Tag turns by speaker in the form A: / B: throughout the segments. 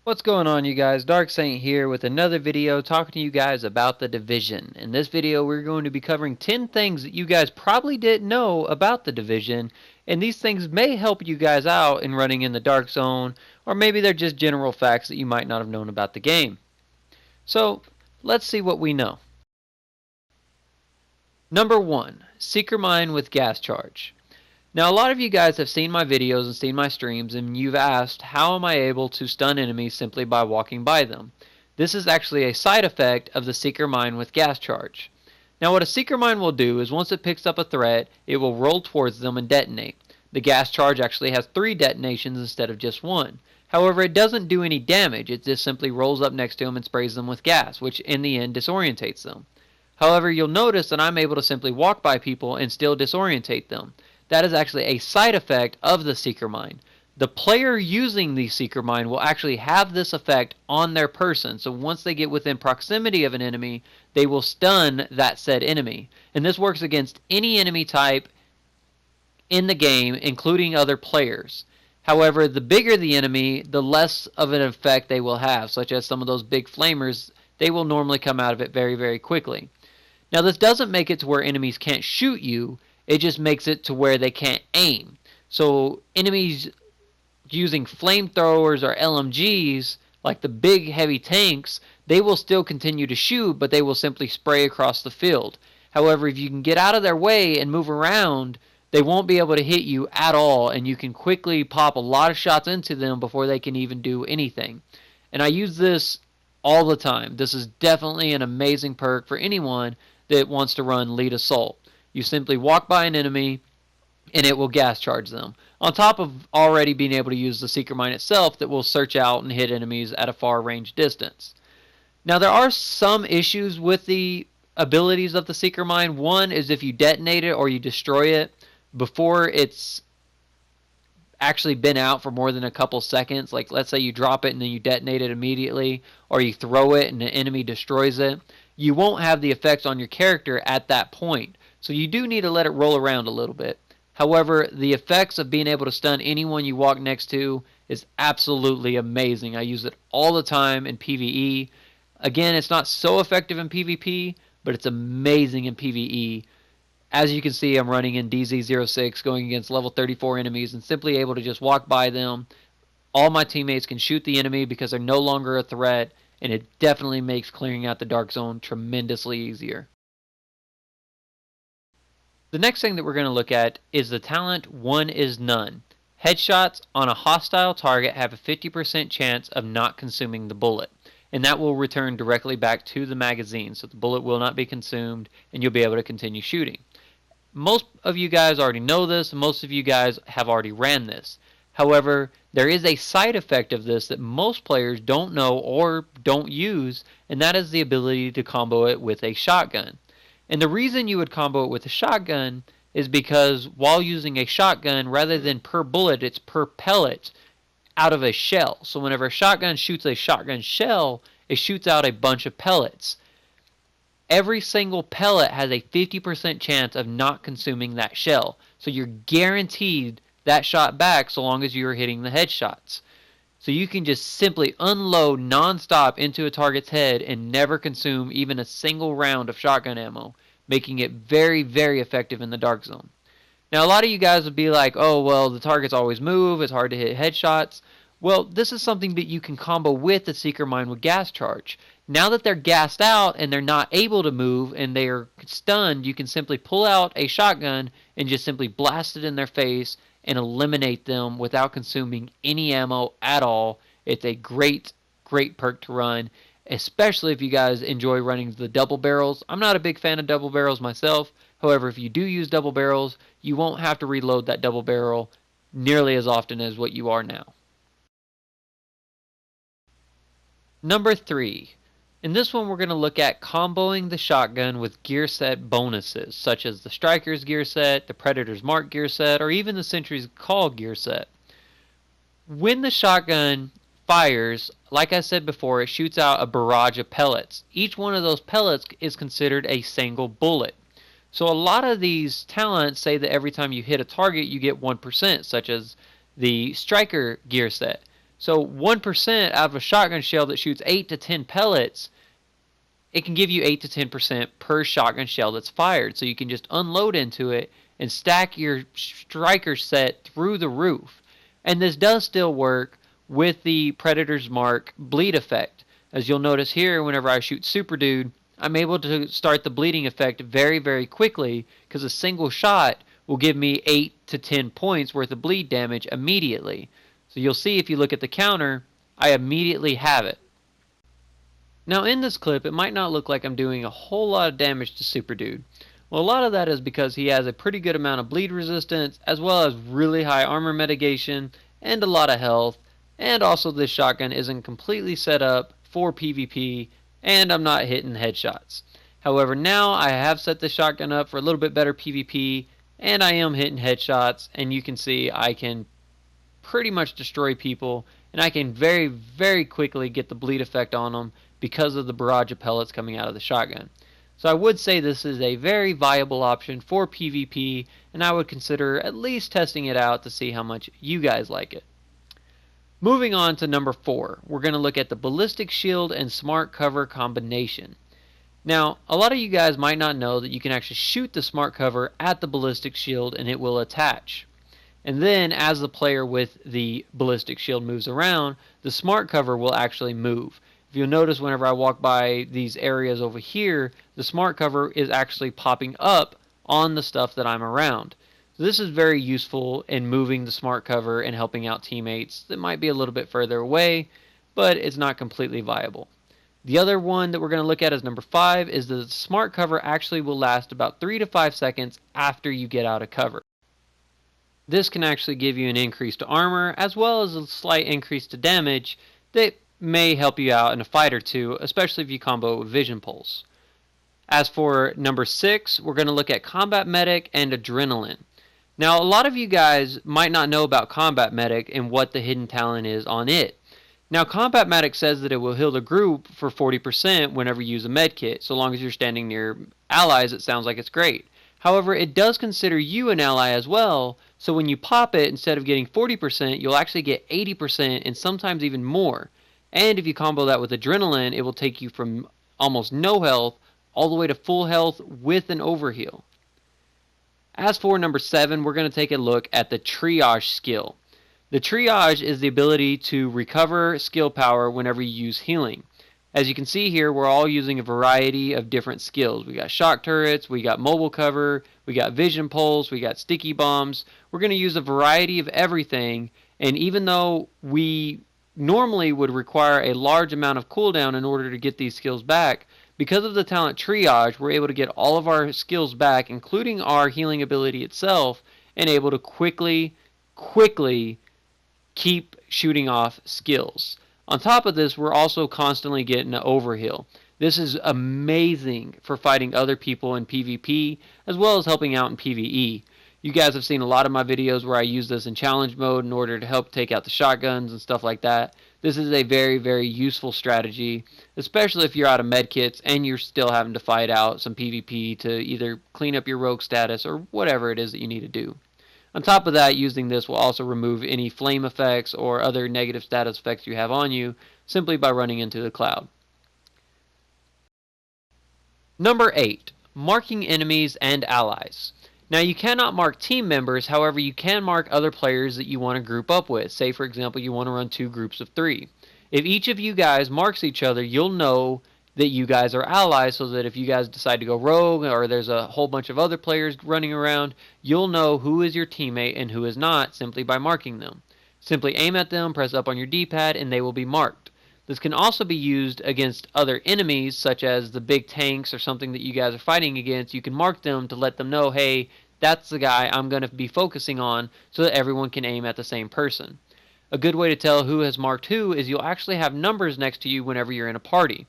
A: What's going on, you guys? Dark Saint here with another video talking to you guys about the Division. In this video we're going to be covering 10 things that you guys probably didn't know about the Division, and these things may help you guys out in running in the Dark Zone, or maybe they're just general facts that you might not have known about the game. So let's see what we know. Number 1. Seeker Mine with Gas Charge. Now, a lot of you guys have seen my videos and seen my streams, and you've asked, how am I able to stun enemies simply by walking by them? This is actually a side effect of the Seeker Mine with Gas Charge. Now, what a Seeker Mine will do is once it picks up a threat, it will roll towards them and detonate. The Gas Charge actually has 3 detonations instead of just 1. However, it doesn't do any damage, it just simply rolls up next to them and sprays them with gas, which in the end disorientates them. However, you'll notice that I'm able to simply walk by people and still disorientate them. That is actually a side effect of the Seeker Mine. The player using the Seeker Mine will actually have this effect on their person. So once they get within proximity of an enemy, they will stun that said enemy. And this works against any enemy type in the game, including other players. However, the bigger the enemy, the less of an effect they will have, such as some of those big flamers. They will normally come out of it very, very quickly. Now, this doesn't make it to where enemies can't shoot you. It just makes it to where they can't aim. So enemies using flamethrowers or LMGs, like the big heavy tanks, they will still continue to shoot, but they will simply spray across the field. However, if you can get out of their way and move around, they won't be able to hit you at all, and you can quickly pop a lot of shots into them before they can even do anything. And I use this all the time. This is definitely an amazing perk for anyone that wants to run lead assault. You simply walk by an enemy and it will gas charge them, on top of already being able to use the Seeker Mine itself that will search out and hit enemies at a far range distance. Now, there are some issues with the abilities of the Seeker Mine. One is if you detonate it or you destroy it before it's actually been out for more than a couple seconds, like let's say you drop it and then you detonate it immediately, or you throw it and the enemy destroys it, you won't have the effects on your character at that point. So you do need to let it roll around a little bit. However, the effects of being able to stun anyone you walk next to is absolutely amazing. I use it all the time in PvE. Again, it's not so effective in PvP, but it's amazing in PvE. As you can see, I'm running in DZ06 going against level 34 enemies and simply able to just walk by them. All my teammates can shoot the enemy because they're no longer a threat, and it definitely makes clearing out the Dark Zone tremendously easier. The next thing that we're going to look at is the talent One is None. Headshots on a hostile target have a 50% chance of not consuming the bullet, and that will return directly back to the magazine, so the bullet will not be consumed and you'll be able to continue shooting. Most of you guys already know this, and most of you guys have already ran this. However, there is a side effect of this that most players don't know or don't use, and that is the ability to combo it with a shotgun. And the reason you would combo it with a shotgun is because while using a shotgun, rather than per bullet, it's per pellet out of a shell. So whenever a shotgun shoots a shotgun shell, it shoots out a bunch of pellets. Every single pellet has a 50% chance of not consuming that shell. So you're guaranteed that shot back so long as you're hitting the headshots. So you can just simply unload non-stop into a target's head and never consume even a single round of shotgun ammo, making it very, very effective in the Dark Zone. Now, a lot of you guys would be like, oh, well, the targets always move, it's hard to hit headshots. Well, this is something that you can combo with the Seeker Mine with Gas Charge. Now that they're gassed out and they're not able to move and they are stunned, you can simply pull out a shotgun and just simply blast it in their face and eliminate them without consuming any ammo at all. It's a great, great perk to run, especially if you guys enjoy running the double barrels. I'm not a big fan of double barrels myself. However, if you do use double barrels, you won't have to reload that double barrel nearly as often as what you are now. Number 3. In this one, we're going to look at comboing the shotgun with gear set bonuses, such as the Striker's gear set, the Predator's Mark gear set, or even the Sentry's Call gear set. When the shotgun fires, like I said before, it shoots out a barrage of pellets. Each one of those pellets is considered a single bullet. So a lot of these talents say that every time you hit a target, you get 1%, such as the Striker gear set. So 1% out of a shotgun shell that shoots 8 to 10 pellets, it can give you 8 to 10% per shotgun shell that's fired. So you can just unload into it and stack your striker set through the roof. And this does still work with the Predator's Mark bleed effect. As you'll notice here, whenever I shoot Super Dude, I'm able to start the bleeding effect very, very quickly because a single shot will give me 8 to 10 points worth of bleed damage immediately. So you'll see if you look at the counter, I immediately have it. Now in this clip, it might not look like I'm doing a whole lot of damage to Super Dude. Well, a lot of that is because he has a pretty good amount of bleed resistance, as well as really high armor mitigation, and a lot of health, and also this shotgun isn't completely set up for PvP, and I'm not hitting headshots. However, now I have set the shotgun up for a little bit better PvP, and I am hitting headshots, and you can see I can pretty much destroy people, and I can very, very quickly get the bleed effect on them because of the barrage of pellets coming out of the shotgun. So I would say this is a very viable option for PvP, and I would consider at least testing it out to see how much you guys like it. Moving on to number 4, we're going to look at the ballistic shield and smart cover combination. Now, a lot of you guys might not know that you can actually shoot the smart cover at the ballistic shield and it will attach. And then as the player with the ballistic shield moves around, the smart cover will actually move. If you'll notice, whenever I walk by these areas over here, the smart cover is actually popping up on the stuff that I'm around. So this is very useful in moving the smart cover and helping out teammates that might be a little bit further away, but it's not completely viable. The other one that we're going to look at as number 5 is that the smart cover actually will last about 3 to 5 seconds after you get out of cover. This can actually give you an increase to armor as well as a slight increase to damage that may help you out in a fight or two, especially if you combo with Vision Pulse. As for number 6, we're going to look at Combat Medic and Adrenaline. Now, a lot of you guys might not know about Combat Medic and what the hidden talent is on it. Now, Combat Medic says that it will heal the group for 40% whenever you use a medkit. So long as you're standing near allies, it sounds like it's great. However, it does consider you an ally as well, so when you pop it, instead of getting 40%, you'll actually get 80% and sometimes even more. And if you combo that with Adrenaline, it will take you from almost no health all the way to full health with an overheal. As for number 7, we're going to take a look at the triage skill. The triage is the ability to recover skill power whenever you use healing. As you can see here, we're all using a variety of different skills. We got shock turrets, we got mobile cover, we got vision pulse, we got sticky bombs. We're going to use a variety of everything, and even though we normally would require a large amount of cooldown in order to get these skills back, because of the talent triage, we're able to get all of our skills back, including our healing ability itself, and able to quickly keep shooting off skills. On top of this, we're also constantly getting an overheal. This is amazing for fighting other people in PvP, as well as helping out in PvE. You guys have seen a lot of my videos where I use this in challenge mode in order to help take out the shotguns and stuff like that. This is a very, very useful strategy, especially if you're out of medkits and you're still having to fight out some PvP to either clean up your rogue status or whatever it is that you need to do. On top of that, using this will also remove any flame effects or other negative status effects you have on you simply by running into the cloud. Number 8, marking enemies and allies. Now, you cannot mark team members, however you can mark other players that you want to group up with. Say, for example, you want to run 2 groups of 3. If each of you guys marks each other, you'll know that you guys are allies, so that if you guys decide to go rogue or there's a whole bunch of other players running around, you'll know who is your teammate and who is not simply by marking them. Simply aim at them, press up on your D-pad, and they will be marked. This can also be used against other enemies, such as the big tanks or something that you guys are fighting against. You can mark them to let them know, hey, that's the guy I'm going to be focusing on, so that everyone can aim at the same person. A good way to tell who has marked who is you'll actually have numbers next to you whenever you're in a party.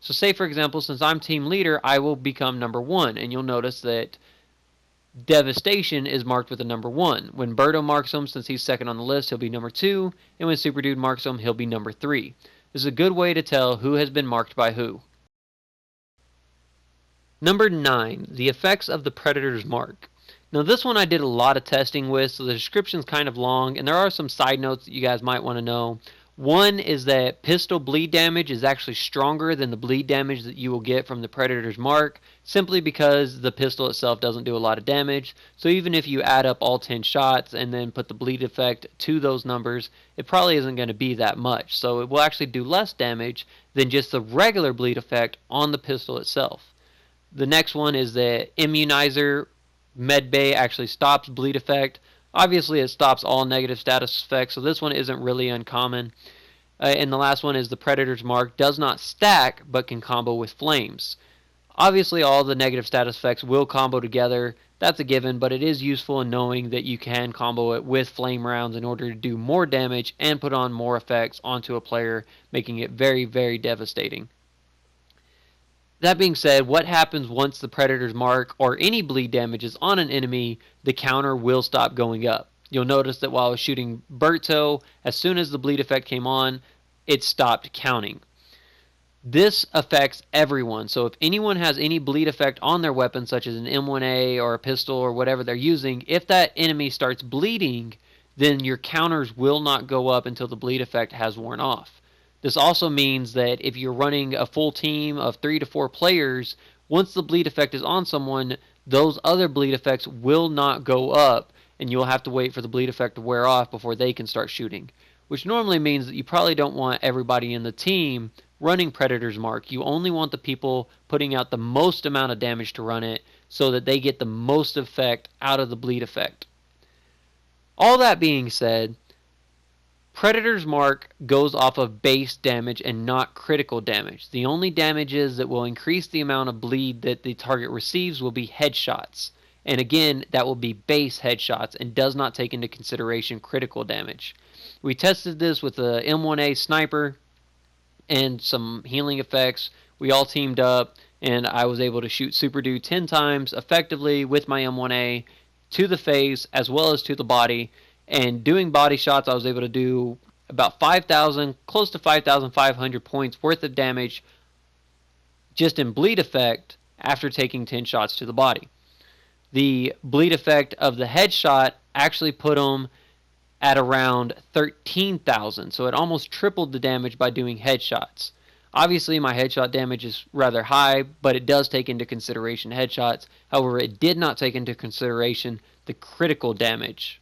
A: So say, for example, since I'm team leader, I will become number 1, and you'll notice that Devastation is marked with a number 1. When Birdo marks him, since he's second on the list, he'll be number 2, and when Super Dude marks him, he'll be number 3. This is a good way to tell who has been marked by who. Number 9, the effects of the Predator's Mark. Now this one I did a lot of testing with, so the description's kind of long, and there are some side notes that you guys might want to know. One is that pistol bleed damage is actually stronger than the bleed damage that you will get from the Predator's Mark, simply because the pistol itself doesn't do a lot of damage. So even if you add up all 10 shots and then put the bleed effect to those numbers, it probably isn't going to be that much. So it will actually do less damage than just the regular bleed effect on the pistol itself. The next one is that Immunizer Medbay actually stops bleed effect. Obviously, it stops all negative status effects, so this one isn't really uncommon. And the last one is the Predator's Mark does not stack, but can combo with flames. Obviously, all the negative status effects will combo together. That's a given, but it is useful in knowing that you can combo it with flame rounds in order to do more damage and put on more effects onto a player, making it very, very devastating. That being said, what happens once the Predator's Mark or any bleed damage is on an enemy, the counter will stop going up. You'll notice that while I was shooting Berto, as soon as the bleed effect came on, it stopped counting. This affects everyone, so if anyone has any bleed effect on their weapon, such as an M1A or a pistol or whatever they're using, if that enemy starts bleeding, then your counters will not go up until the bleed effect has worn off. This also means that if you're running a full team of 3 to 4 players, once the bleed effect is on someone, those other bleed effects will not go up, and you'll have to wait for the bleed effect to wear off before they can start shooting. Which normally means that you probably don't want everybody in the team running Predator's Mark. You only want the people putting out the most amount of damage to run it so that they get the most effect out of the bleed effect. All that being said, Predator's Mark goes off of base damage and not critical damage. The only damages that will increase the amount of bleed that the target receives will be headshots. And again, that will be base headshots and does not take into consideration critical damage. We tested this with the M1A sniper and some healing effects. We all teamed up, and I was able to shoot Super Dude 10 times effectively with my M1A to the face as well as to the body. And doing body shots, I was able to do about 5,000, close to 5,500 points worth of damage just in bleed effect after taking 10 shots to the body. The bleed effect of the headshot actually put them at around 13,000, so it almost tripled the damage by doing headshots. Obviously, my headshot damage is rather high, but it does take into consideration headshots. However, it did not take into consideration the critical damage.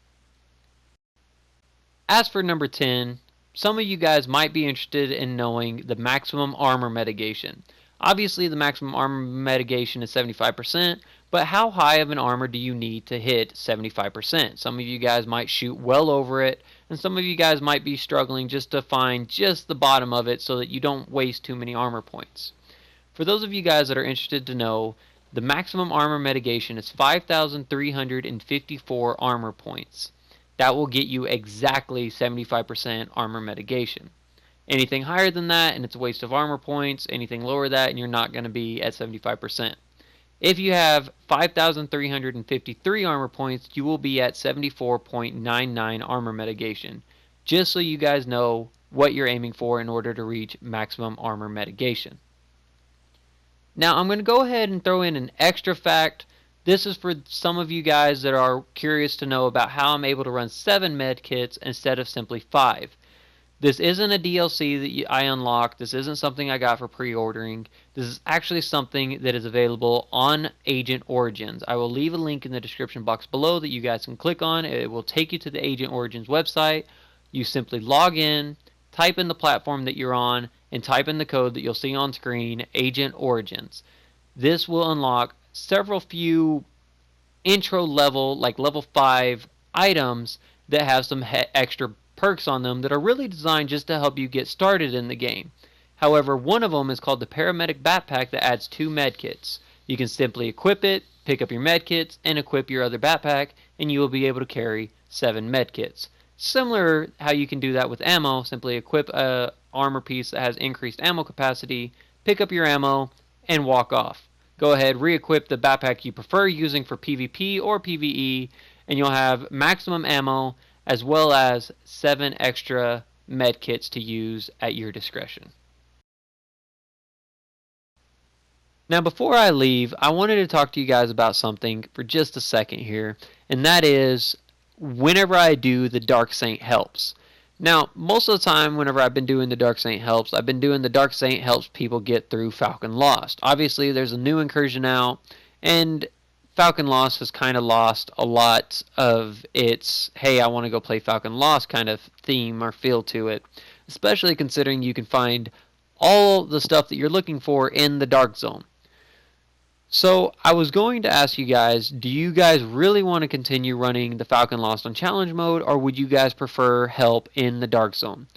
A: As for number 10, some of you guys might be interested in knowing the maximum armor mitigation. Obviously, the maximum armor mitigation is 75%, but how high of an armor do you need to hit 75%? Some of you guys might shoot well over it, and some of you guys might be struggling just to find just the bottom of it so that you don't waste too many armor points. For those of you guys that are interested to know, the maximum armor mitigation is 5,354 armor points. That will get you exactly 75% armor mitigation. Anything higher than that, and it's a waste of armor points. Anything lower than that, and you're not going to be at 75%. If you have 5,353 armor points, you will be at 74.99 armor mitigation. Just so you guys know what you're aiming for in order to reach maximum armor mitigation. Now I'm going to go ahead and throw in an extra fact. This is for some of you guys that are curious to know about how I'm able to run 7 med kits instead of simply 5. This isn't a DLC that I unlocked. This isn't something I got for pre-ordering. This is actually something that is available on Agent Origins. I will leave a link in the description box below that you guys can click on. It will take you to the Agent Origins website. You simply log in, type in the platform that you're on, and type in the code that you'll see on screen, Agent Origins. This will unlock several few intro level, like level 5 items that have some extra perks on them that are really designed just to help you get started in the game. However, one of them is called the Paramedic Backpack that adds 2 medkits. You can simply equip it, pick up your medkits, and equip your other backpack, and you will be able to carry 7 medkits. Similar how you can do that with ammo, simply equip a armor piece that has increased ammo capacity, pick up your ammo, and walk off. Go ahead, re-equip the backpack you prefer using for PvP or PvE, and you'll have maximum ammo as well as 7 extra med kits to use at your discretion. Now before I leave, I wanted to talk to you guys about something for just a second here, and that is whenever I do the Dark Saint helps. Now, most of the time, whenever I've been doing the Dark Saint helps, I've been doing the Dark Saint helps people get through Falcon Lost. Obviously, there's a new incursion out, and Falcon Lost has kind of lost a lot of its, hey, I want to go play Falcon Lost kind of theme or feel to it, especially considering you can find all the stuff that you're looking for in the Dark Zone. So I was going to ask you guys, do you guys really want to continue running the Falcon Lost on challenge mode, or would you guys prefer help in the Dark Zone?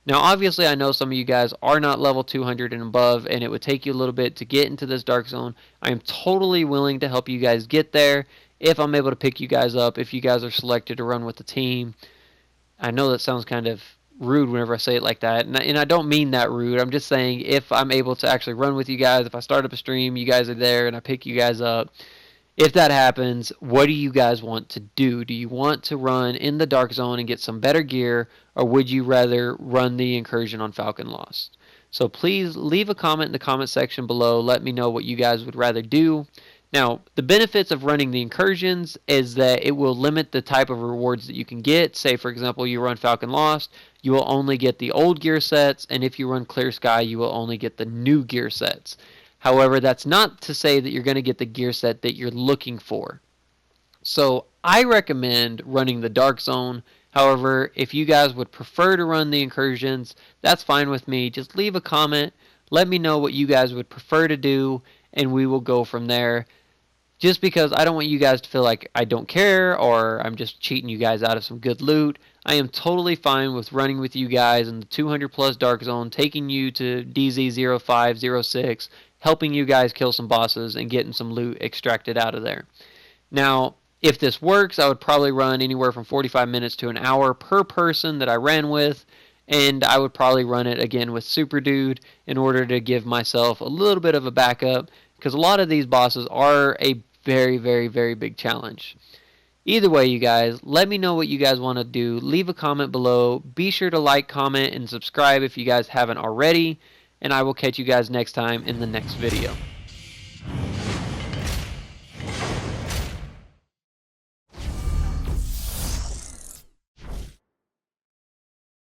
A: Now obviously I know some of you guys are not level 200 and above, and it would take you a little bit to get into this Dark Zone. I am totally willing to help you guys get there if I'm able to pick you guys up, if you guys are selected to run with the team. I know that sounds kind of rude whenever I say it like that, and I don't mean that rude. I'm just saying if I'm able to actually run with you guys, if I start up a stream, you guys are there, and I pick you guys up. If that happens, what do you guys want to do? Do you want to run in the Dark Zone and get some better gear, or would you rather run the incursion on Falcon Lost? So please leave a comment in the comment section below. Let me know what you guys would rather do. Now, the benefits of running the incursions is that it will limit the type of rewards that you can get. Say, for example, you run Falcon Lost, you will only get the old gear sets, and if you run Clear Sky, you will only get the new gear sets. However, that's not to say that you're going to get the gear set that you're looking for. So I recommend running the Dark Zone. However, if you guys would prefer to run the incursions, that's fine with me. Just leave a comment. Let me know what you guys would prefer to do, and we will go from there. Just because I don't want you guys to feel like I don't care or I'm just cheating you guys out of some good loot. I am totally fine with running with you guys in the 200 plus Dark Zone, taking you to DZ0506, helping you guys kill some bosses and getting some loot extracted out of there. Now, if this works, I would probably run anywhere from 45 minutes to an hour per person that I ran with, and I would probably run it again with Super Dude in order to give myself a little bit of a backup, because a lot of these bosses are a very, very, very big challenge. Either way, you guys, let me know what you guys want to do. Leave a comment below. Be sure to like, comment, and subscribe if you guys haven't already, and I will catch you guys next time in the next video.